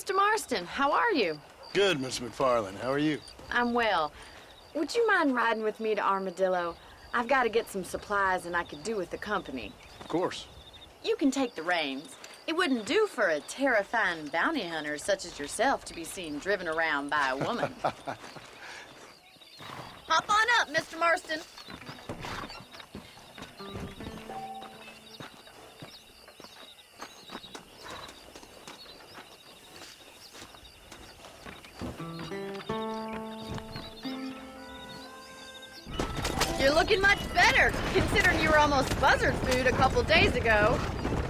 Mr. Marston. How are you? Good, Miss McFarland. How are you? I'm well. Would you mind riding with me to Armadillo? I've got to get some supplies and I could do with the company. Of course. You can take the reins. It wouldn't do for a terrifying bounty hunter such as yourself to be seen driven around by a woman. Hop on up, Mr. Marston. You're looking much better, considering you were almost buzzard food a couple days ago.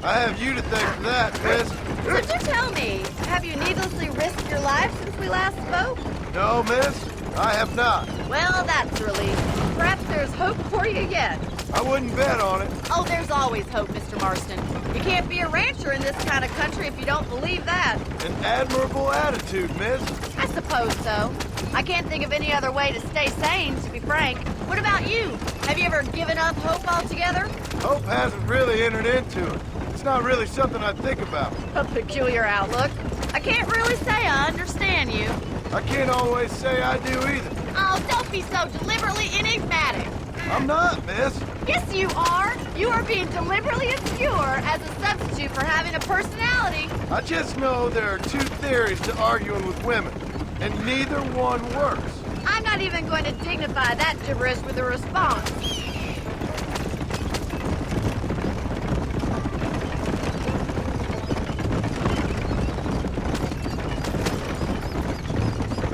I have you to thank for that, miss. Could you tell me, have you needlessly risked your life since we last spoke? No, miss, I have not. Well, that's a relief. Perhaps there's hope for you yet. I wouldn't bet on it. Oh, there's always hope, Mr. Marston. You can't be a rancher in this kind of country if you don't believe that. An admirable attitude, miss. I suppose so. I can't think of any other way to stay sane, to be frank. What about you? Have you ever given up hope altogether? Hope hasn't really entered into it. It's not really something I think about. A peculiar outlook. I can't really say I understand you. I can't always say I do either. Oh, don't be so deliberately enigmatic. I'm not, miss. Yes, you are. You are being deliberately obscure as a substitute for having a personality. I just know there are two theories to arguing with women, and neither one works. I'm not even going to dignify that gibberish with a response.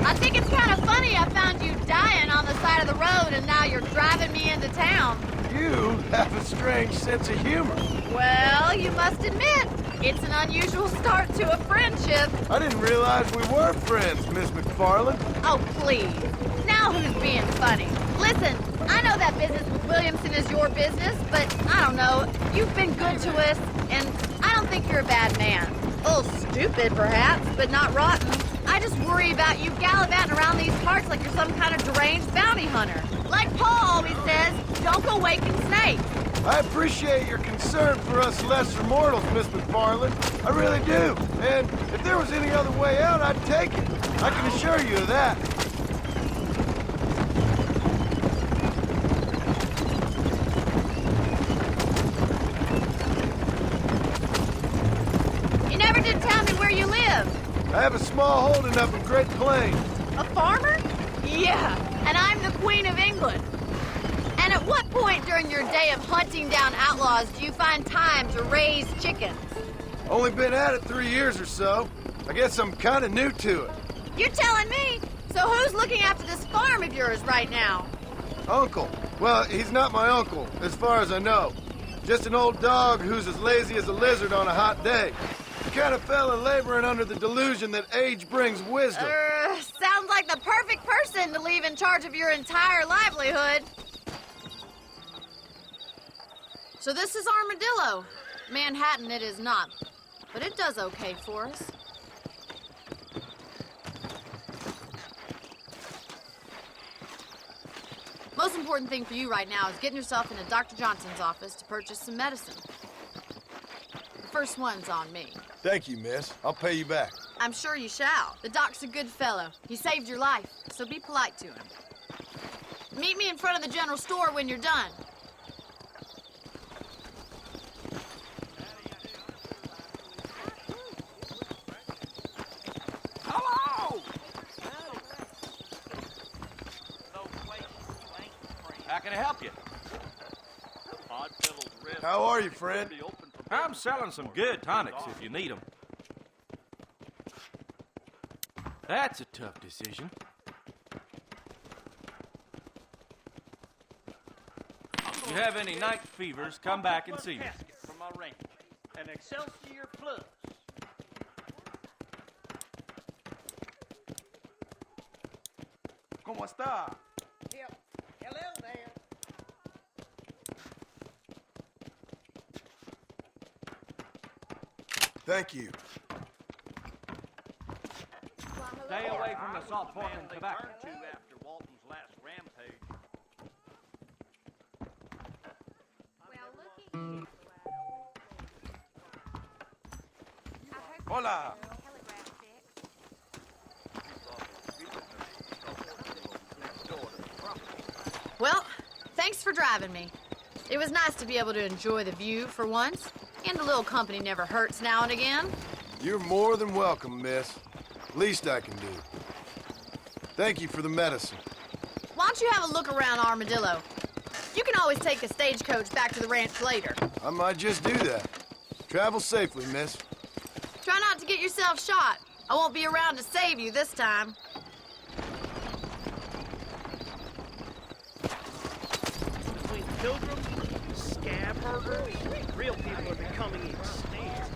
I think it's kind of funny I found you dying on the side of the road and now you're driving me into town. You have a strange sense of humor. Well, you must admit, it's an unusual start to a friendship. I didn't realize we were friends, Miss McFarland. Oh, please. Now who's being funny? Listen, I know that business with Williamson is your business, but I don't know. You've been good to us, and I don't think you're a bad man. A little stupid, perhaps, but not rotten. I just worry about you gallivanting around these parts like you're some kind of deranged bounty hunter. Like Paul always says, don't go waking snakes. I appreciate your concern for us lesser mortals, Miss McFarland. I really do. And if there was any other way out, I'd take it. I can assure you of that. You never did tell me where you live. I have a small holding up in Great Plains. A farmer? Yeah, and I'm the Queen of England. And at what point during your day of hunting down outlaws do you find time to raise chickens? Only been at it 3 years or so. I guess I'm kind of new to it. You're telling me? So who's looking after this farm of yours right now? Uncle. Well, he's not my uncle, as far as I know. Just an old dog who's as lazy as a lizard on a hot day. The kind of fella laboring under the delusion that age brings wisdom. Sounds like the perfect person to leave in charge of your entire livelihood. So this is Armadillo. Manhattan it is not, but it does okay for us. Most important thing for you right now is getting yourself into Dr. Johnson's office to purchase some medicine. The first one's on me. Thank you, miss. I'll pay you back. I'm sure you shall. The doc's a good fellow. He saved your life, so be polite to him. Meet me in front of the general store when you're done. How can I help you? How are you, friend? I'm selling some good tonics if you need them. That's a tough decision. If you have any night fevers, come back and see me. From my ranch. An Excelsior Plus. ¿Cómo está? Yep. Hello there. Thank you. Stay away from the salt pork and tobacco. After Walton's last rampage. Hola. Thanks for driving me. It was nice to be able to enjoy the view for once, and a little company never hurts now and again. You're more than welcome, miss. Least I can do. Thank you for the medicine. Why don't you have a look around Armadillo? You can always take the stagecoach back to the ranch later. I might just do that. Travel safely, miss. Try not to get yourself shot. I won't be around to save you this time. Between pilgrims, scab herders, real people are becoming extinct.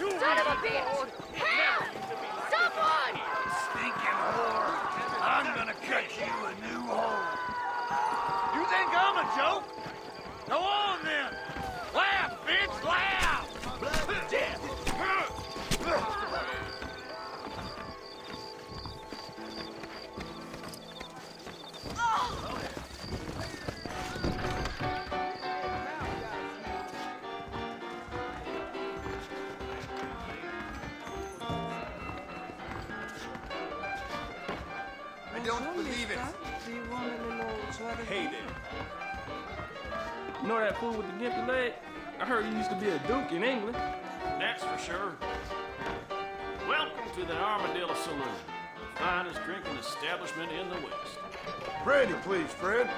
You rotten son of a bitch! Help! Someone! Stinking whore! I'm gonna cut you a new hole. You think I'm a joke? Go on then! Laugh, bitch, laugh! Blood to death! I don't believe it. Hey there. You know that fool with the gimpy leg? I heard he used to be a duke in England. That's for sure. Welcome to the Armadillo Saloon, the finest drinking establishment in the West. Brandy, please, Fred.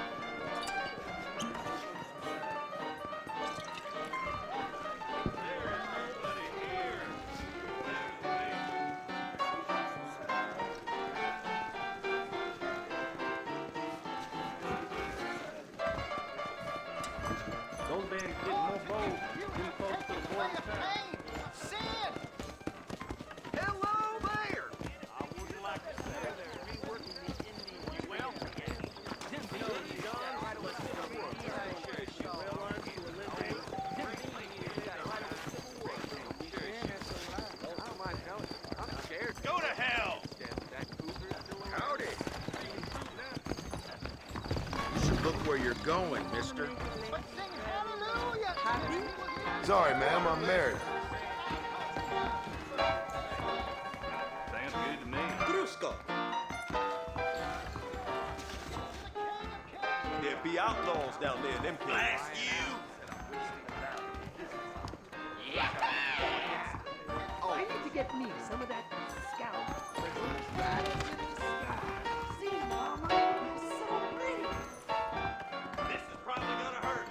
Those bands getting more bold. Getting close to the border town. Hello there! I wouldn't like to say they're reworking the Indian well. You know, John, right away, go to hell! Howdy. You should look where you're going, mister. Sorry, ma'am, I'm married. Sounds good to me. Brusco. There be outlaws down there, them people. Blast you! I need to get me some of that scout. See, Mama, you're so pretty. This is probably gonna hurt.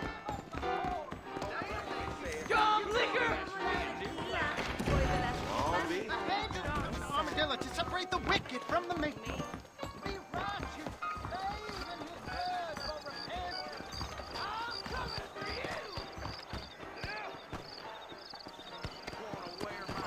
Armadillo to separate the wicked from the meek. Be righteous, bathe in his blood for repentance. I'm coming for you. Wanna wear my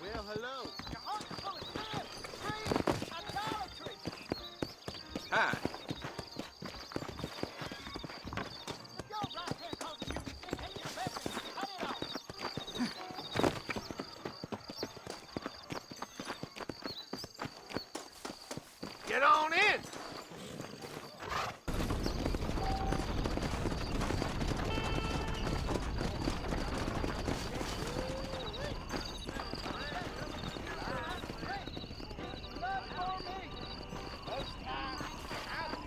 Well, hello. Your heart's full of sin, greed, idolatry. Hi. If your right hand causes you to sin, take your left hand, cut it off. Get on in! Blood for me. Most high.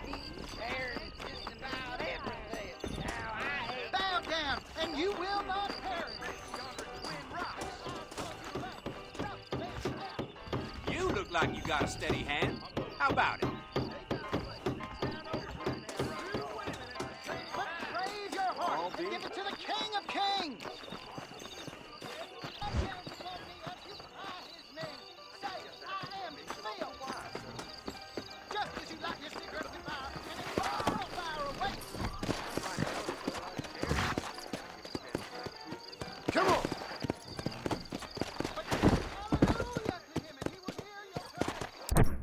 like you got a steady hand. How about it? But praise your heart and give it to the King of Kings. Just as you lock your cigarette in the fire, and it's all fire away. Come on! Hallelujah to him, and he will hear your prayer.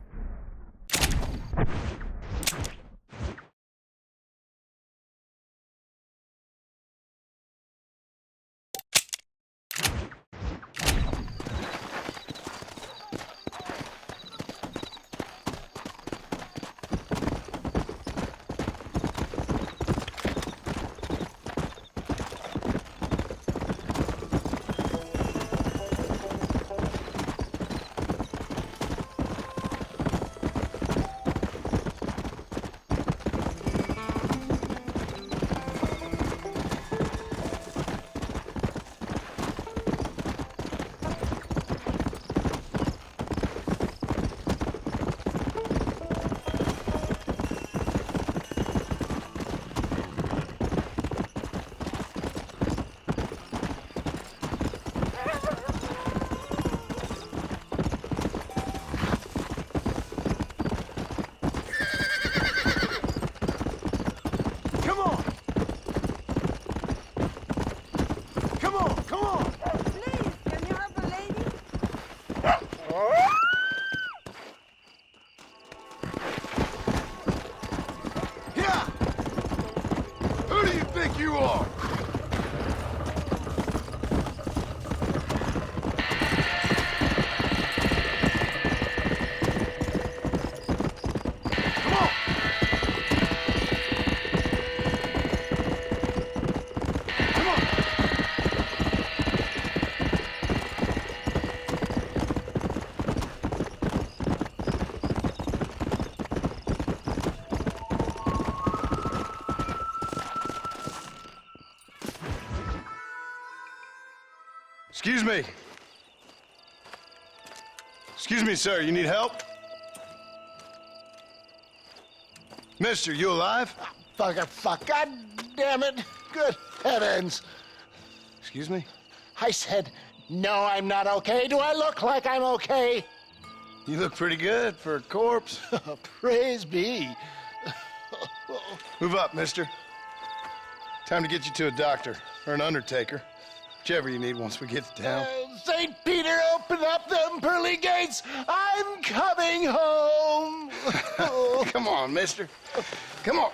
Come on! Come on, come on! Please, can you help a lady? Yeah! Who do you think you are? Come on! Come on! Excuse me. Excuse me, sir. You need help? Mister, you alive? Fuck, God damn it. Good heavens. Excuse me? I said, no, I'm not okay. Do I look like I'm okay? You look pretty good for a corpse. Praise be. Move up, mister. Time to get you to a doctor or an undertaker. Whichever you need once we get to town. St. Peter, open up them pearly gates. I'm coming home. Come on, mister. Come on.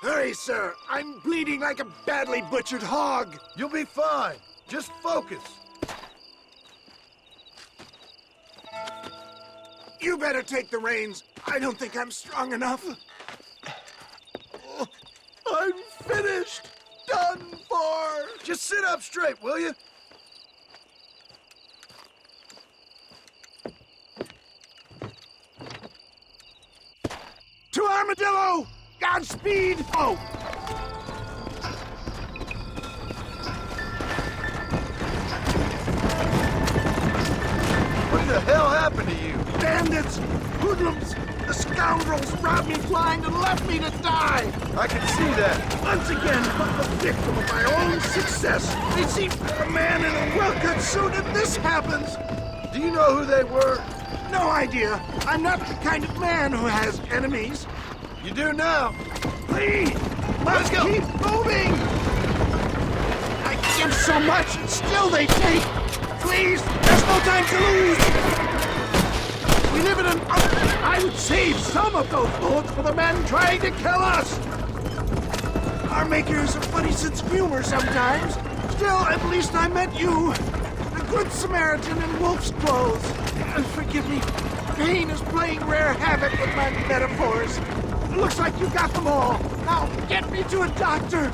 Hurry, sir. I'm bleeding like a badly butchered hog. You'll be fine. Just focus. You better take the reins. I don't think I'm strong enough. I'm finished. Done for. Just sit up straight, will you? To Armadillo! Godspeed! Oh! What the hell happened to you? Bandits! Hoodlums! The scoundrels robbed me blind and left me to die! I can see that. Once again, I'm the victim of my own success. They see a man in a well-cut suit and this happens! Do you know who they were? No idea. I'm not the kind of man who has enemies. You do now. Please! Let's go. Keep moving! I give so much and still they take! Please! There's no time to lose! We live in an... I would save some of those bullets for the men trying to kill us! Our maker is a funny sense of humor sometimes. Still, at least I met you. A good Samaritan in wolf's clothes. Forgive me. Pain is playing rare havoc with my metaphors. It looks like you got them all. Now, get me to a doctor.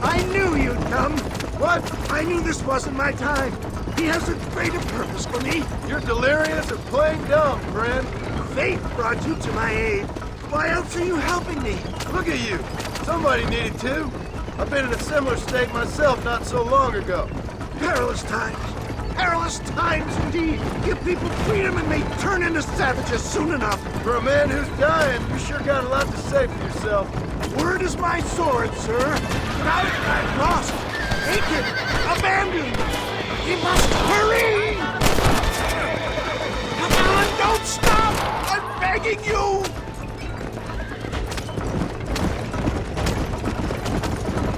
I knew you'd come. What? I knew this wasn't my time. He has a greater purpose for me. You're delirious or plain dumb, friend. Fate brought you to my aid. Why else are you helping me? Look at you. Somebody needed to. I've been in a similar state myself not so long ago. Perilous times. Perilous times indeed. Give people freedom and they turn into savages soon enough. For a man who's dying, you sure got a lot to say for yourself. Word is my sword, sir. Without it, I'm lost. Naked. Abandoned. We must hurry! Come on, don't stop! I'm begging you!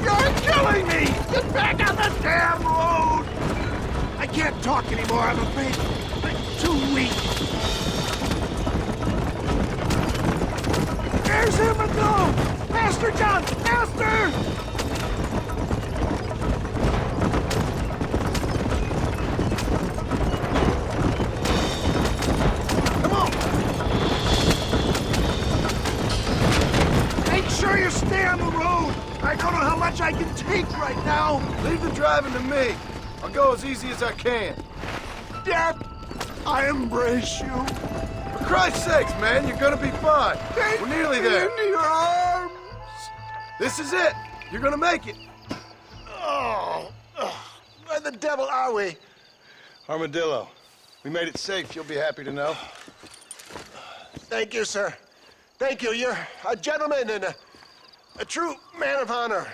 You're killing me! Get back on the damn road! I can't talk anymore, I'm afraid. I'm too weak. There's him a go! Faster, John! Faster! Come on! Make sure you stay on the road! I don't know how much I can take right now! Leave the driving to me. I'll go as easy as I can. Death, I embrace you. For Christ's sakes, man, you're gonna be fine. We're nearly there. Into your arms. This is it. You're gonna make it. Where the devil are we? Armadillo. We made it safe, you'll be happy to know. Thank you, sir. Thank you. You're a gentleman and a true man of honor.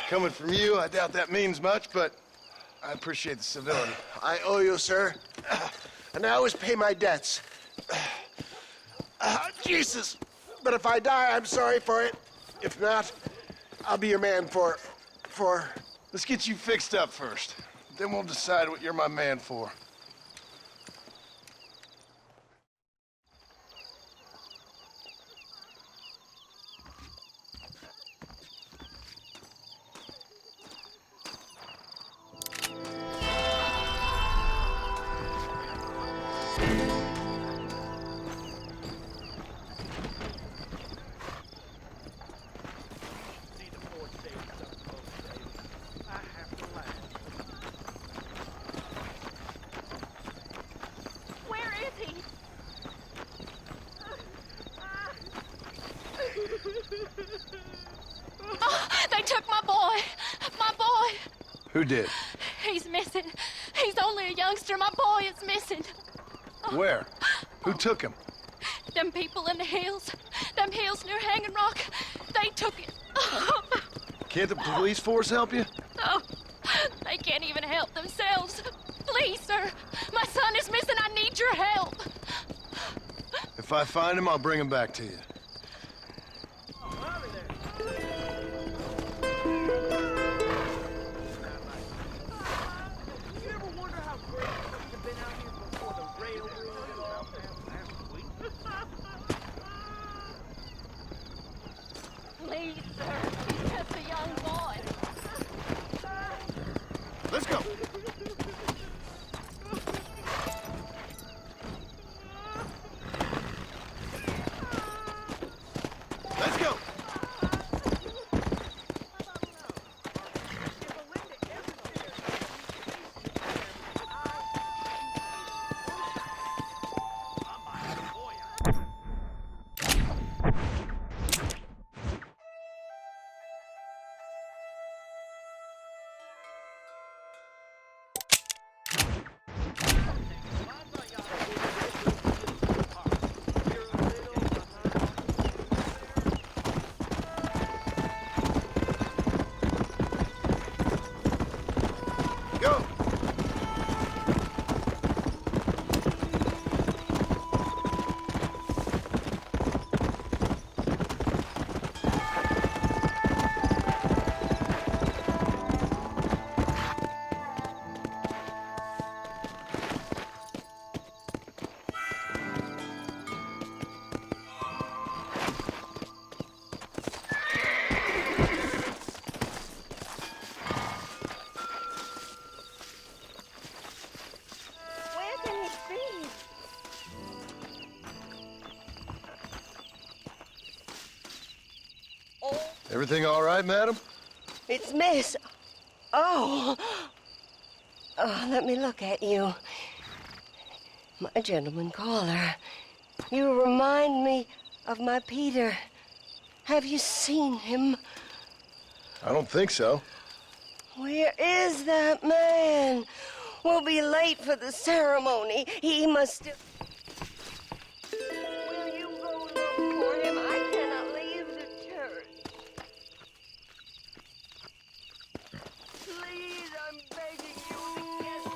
Coming from you, I doubt that means much, but I appreciate the civility. I owe you, sir. And I always pay my debts. Jesus. But if I die, I'm sorry for it. If not, I'll be your man for... Let's get you fixed up first. Then we'll decide what you're my man for. They took my boy. My boy. Who did? He's missing. He's only a youngster. My boy is missing. Where? Who took him? Them people in the hills. Them hills near Hanging Rock. They took it. Can't the police force help you? Oh, they can't even help themselves. Please, sir. My son is missing. I need your help. If I find him, I'll bring him back to you. Please, sir. He's just a young boy. Let's go. Let's go. Everything all right, madam? It's Miss. Oh. Oh, let me look at you. My gentleman caller. You remind me of my Peter. Have you seen him? I don't think so. Where is that man? We'll be late for the ceremony. He must have... Will you go look for him? I cannot leave the church. Please, I'm begging you to get to me.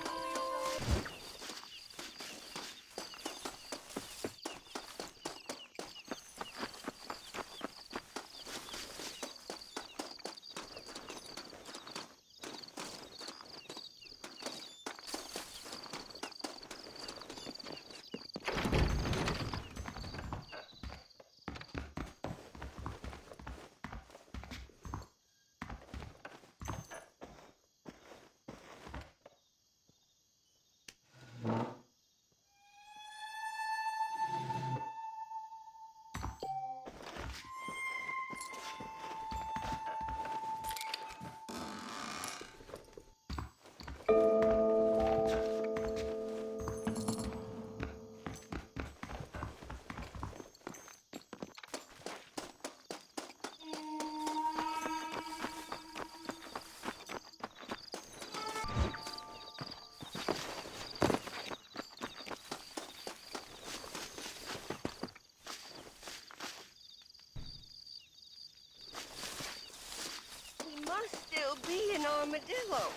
Still be an armadillo.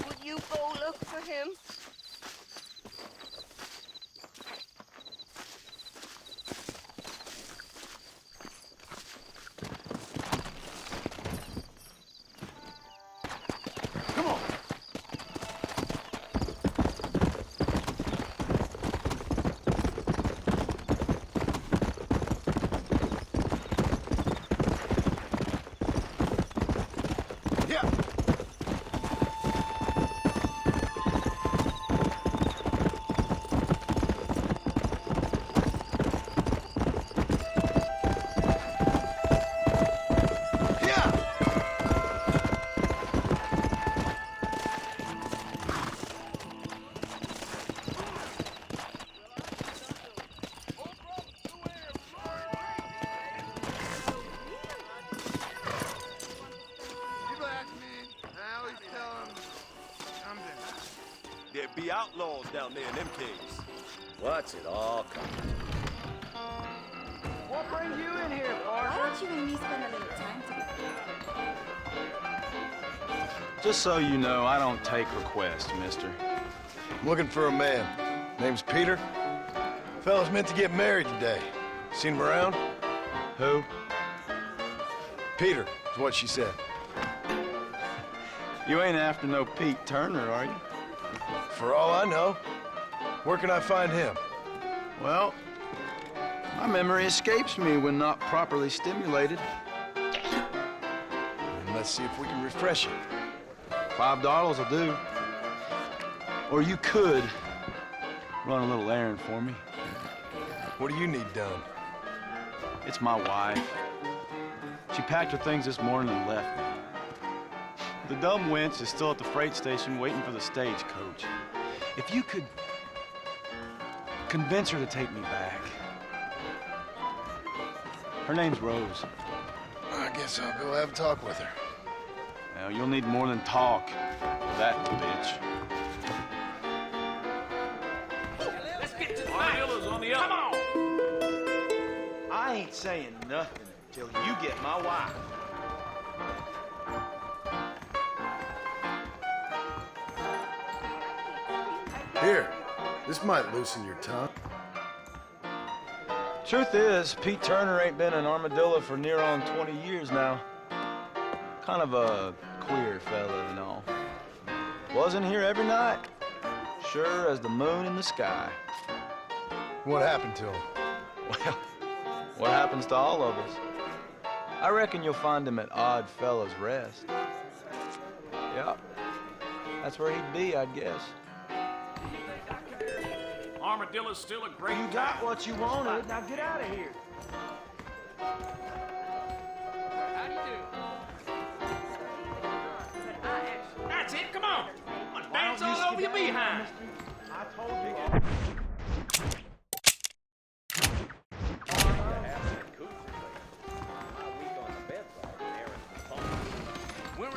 Would you go look for him? Come on. There'd be outlaws down there in them caves. What's it all coming? What brings you in here, partner? Why don't you and me spend a little time together? Just so you know, I don't take requests, mister. I'm looking for a man. Name's Peter. Fella's meant to get married today. Seen him around? Who? Peter, is what she said. You ain't after no Pete Turner, are you? For all I know. Where can I find him? Well, my memory escapes me when not properly stimulated. And let's see if we can refresh it. $5 will do. Or you could run a little errand for me. What do you need done? It's my wife. She packed her things this morning and left me. The dumb wench is still at the freight station waiting for the stagecoach. If you could convince her to take me back. Her name's Rose. I guess I'll go have a talk with her. Now, you'll need more than talk with that bitch. Let's get to the armadillos on the up. Come on! I ain't saying nothing until you get my wife. Here, this might loosen your tongue. Truth is, Pete Turner ain't been an armadillo for near on 20 years now. Kind of a queer fella and all. Wasn't here every night. Sure as the moon in the sky. What happened to him? Well, what happens to all of us? I reckon you'll find him at Odd Fella's Rest. Yep. That's where he'd be, I'd guess. Armadillo's still a great You got what you wanted. Now get out of here. How do you do? That's it, come on! I'll dance all over your behind! I told you.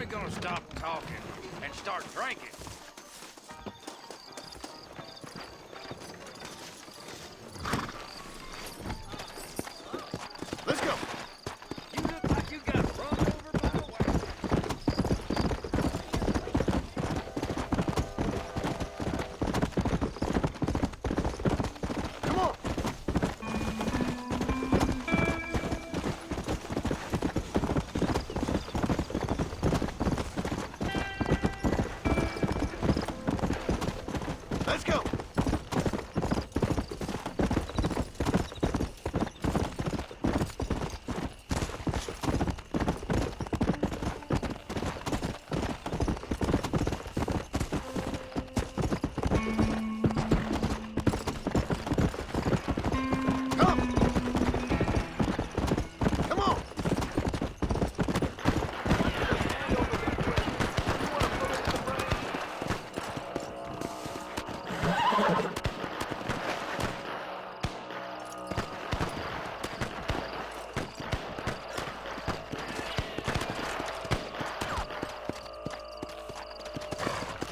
we gonna stop talking and start drinking? Let's go. You look like you got run over by the wagon. Come on. Let's go. Come. Come on.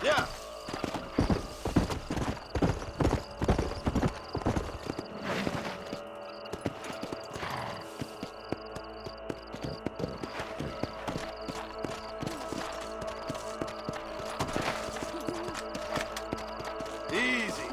Yeah. Easy.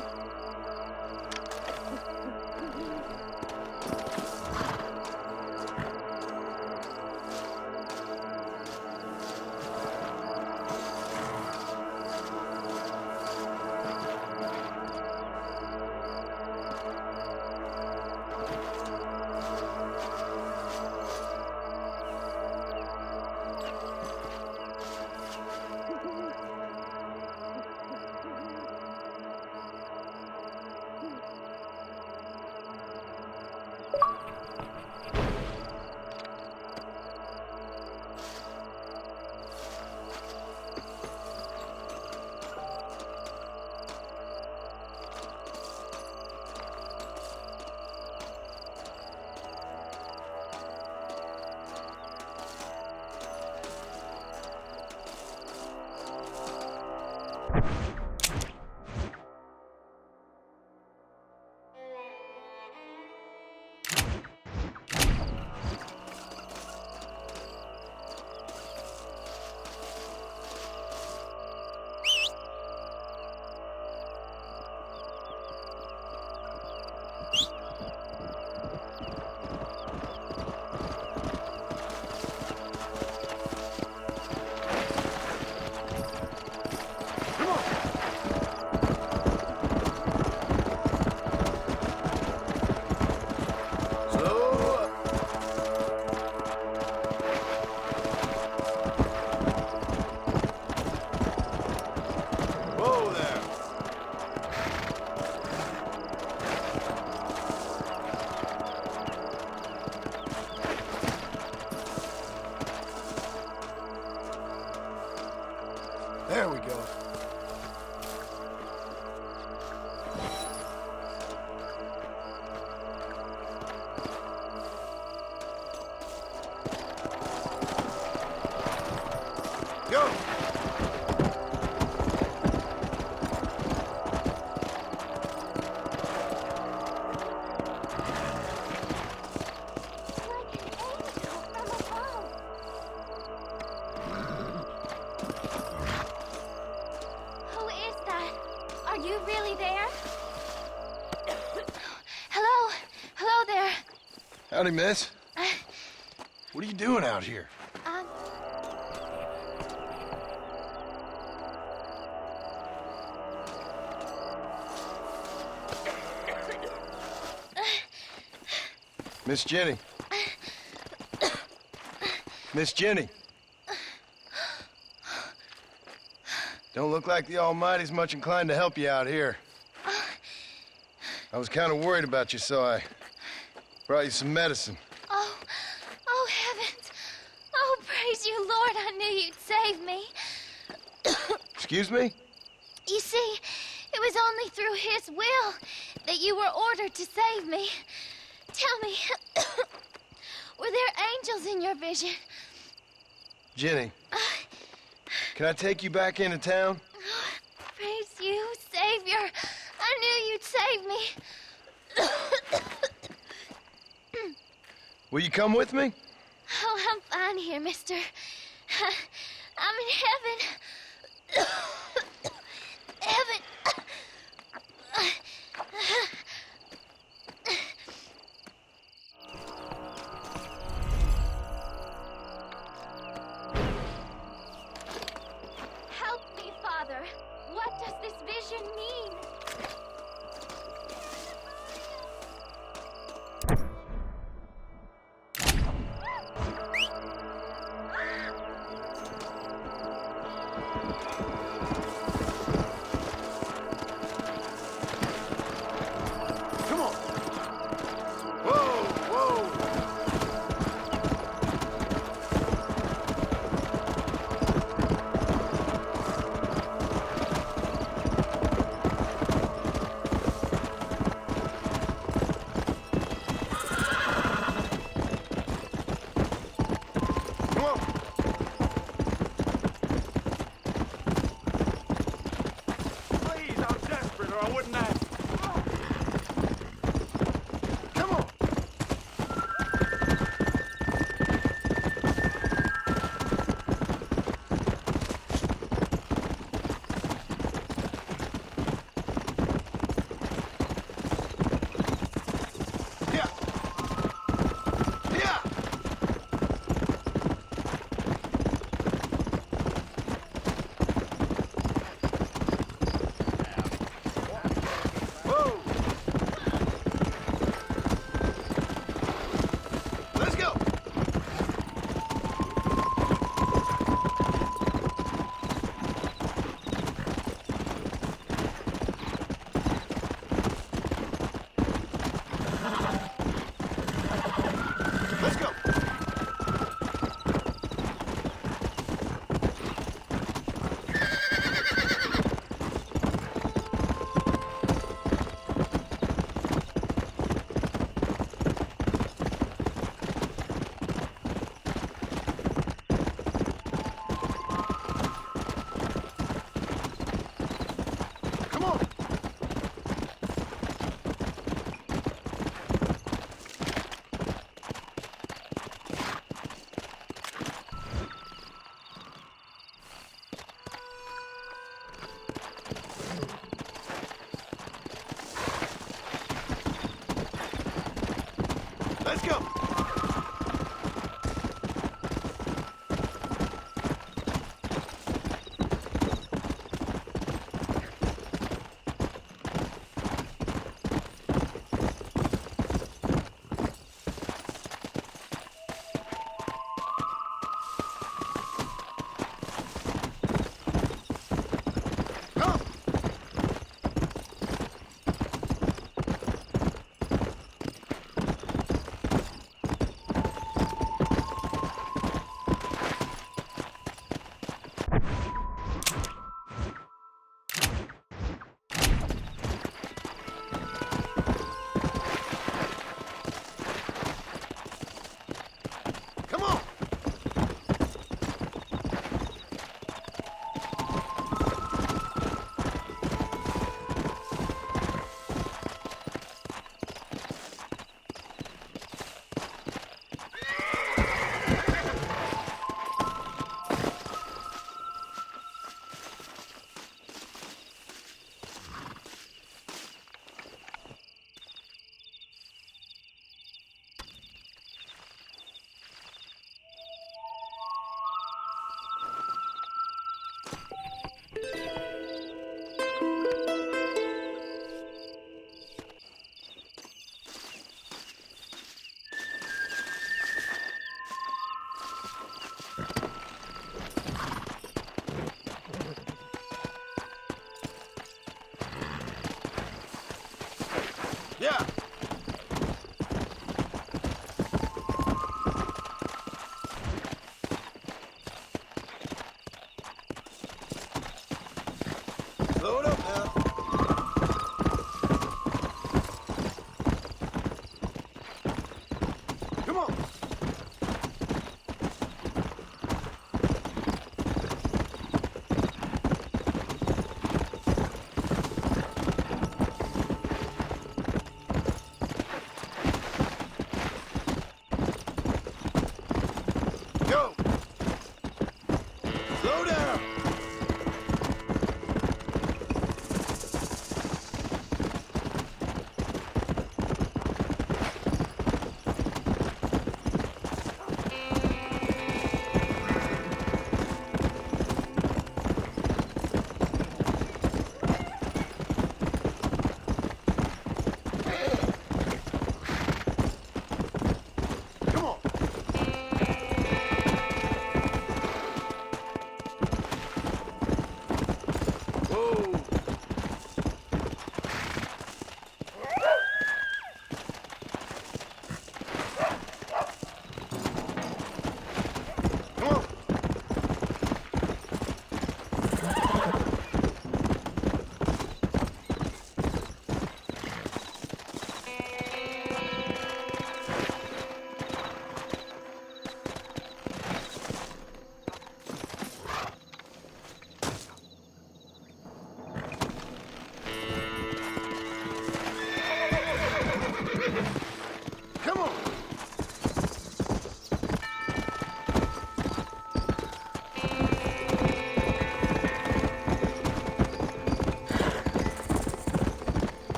There we go. Go! Howdy, miss. What are you doing out here? Miss Jenny. Miss Jenny. Don't look like the Almighty's much inclined to help you out here. I was kind of worried about you, so I brought you some medicine. Oh, heavens. Oh, praise you, Lord. I knew you'd save me. Excuse me? You see, it was only through his will that you were ordered to save me. Tell me, were there angels in your vision? Jenny. Can I take you back into town? Praise you, Savior. I knew you'd save me. Will you come with me? Oh, I'm fine here, mister. I'm in heaven. Heaven. Help me, Father. What does this vision mean?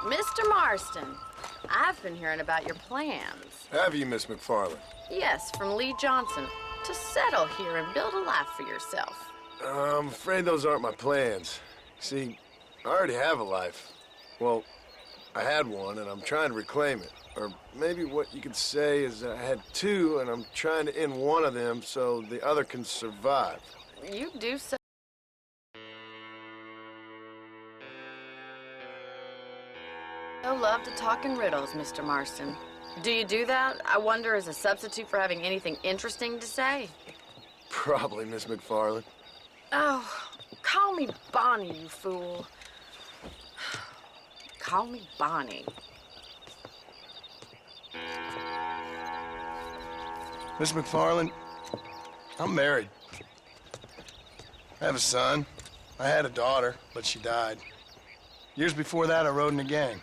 Mr. Marston, I've been hearing about your plans. Have you, Miss McFarland? Yes, from Lee Johnson, to settle here and build a life for yourself. I'm afraid those aren't my plans. See, I already have a life. Well, I had one, and I'm trying to reclaim it. Or maybe what you could say is I had two, and I'm trying to end one of them so the other can survive. You do so. I love to talk in riddles, Mr. Marston. Do you do that, I wonder, as a substitute for having anything interesting to say? Probably, Miss McFarland. Oh, call me Bonnie, you fool. Call me Bonnie. Miss McFarland, I'm married. I have a son. I had a daughter, but she died. Years before that, I rode in a gang.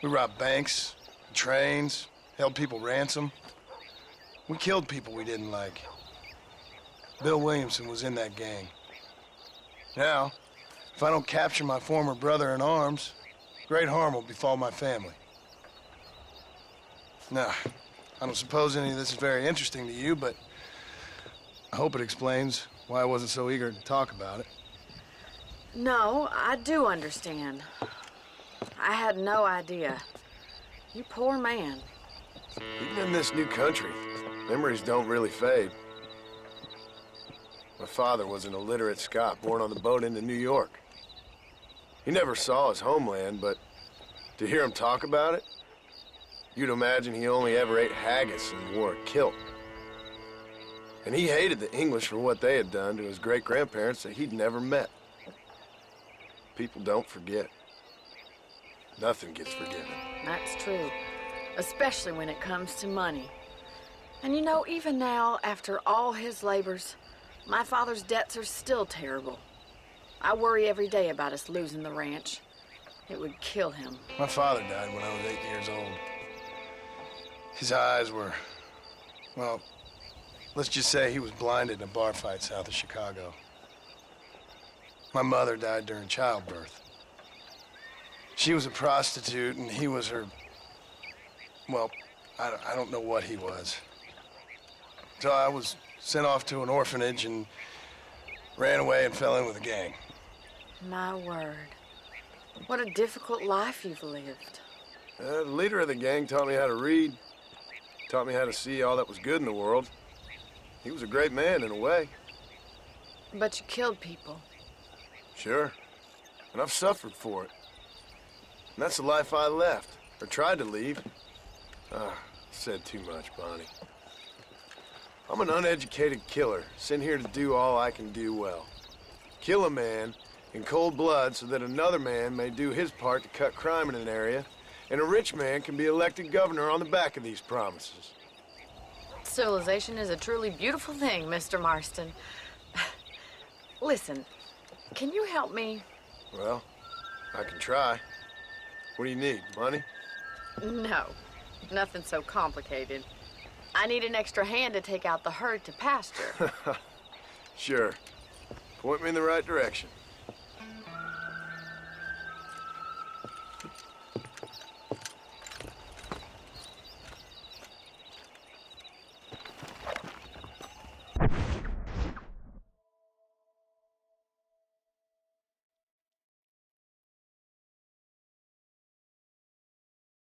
We robbed banks, trains, held people ransom. We killed people we didn't like. Bill Williamson was in that gang. Now, if I don't capture my former brother-in-arms, great harm will befall my family. Now, I don't suppose any of this is very interesting to you, but I hope it explains why I wasn't so eager to talk about it. No, I do understand. I had no idea. You poor man. Even in this new country, memories don't really fade. My father was an illiterate Scot born on the boat into New York. He never saw his homeland, but to hear him talk about it, you'd imagine he only ever ate haggis and wore a kilt. And he hated the English for what they had done to his great-grandparents that he'd never met. People don't forget. Nothing gets forgiven. That's true, especially when it comes to money. And you know, even now, after all his labors, my father's debts are still terrible. I worry every day about us losing the ranch. It would kill him. My father died when I was 8 years old. His eyes were, well, let's just say he was blinded in a bar fight south of Chicago. My mother died during childbirth. She was a prostitute, and he was her, well, I don't know what he was. So I was sent off to an orphanage and ran away and fell in with a gang. My word. What a difficult life you've lived. The leader of the gang taught me how to read, taught me how to see all that was good in the world. He was a great man in a way. But you killed people. Sure. And I've suffered for it. And that's the life I left, or tried to leave. Said too much, Bonnie. I'm an uneducated killer, sent here to do all I can do well. Kill a man in cold blood so that another man may do his part to cut crime in an area, and a rich man can be elected governor on the back of these promises. Civilization is a truly beautiful thing, Mr. Marston. Listen, can you help me? Well, I can try. What do you need, money? No, nothing so complicated. I need an extra hand to take out the herd to pasture. Sure. Point me in the right direction.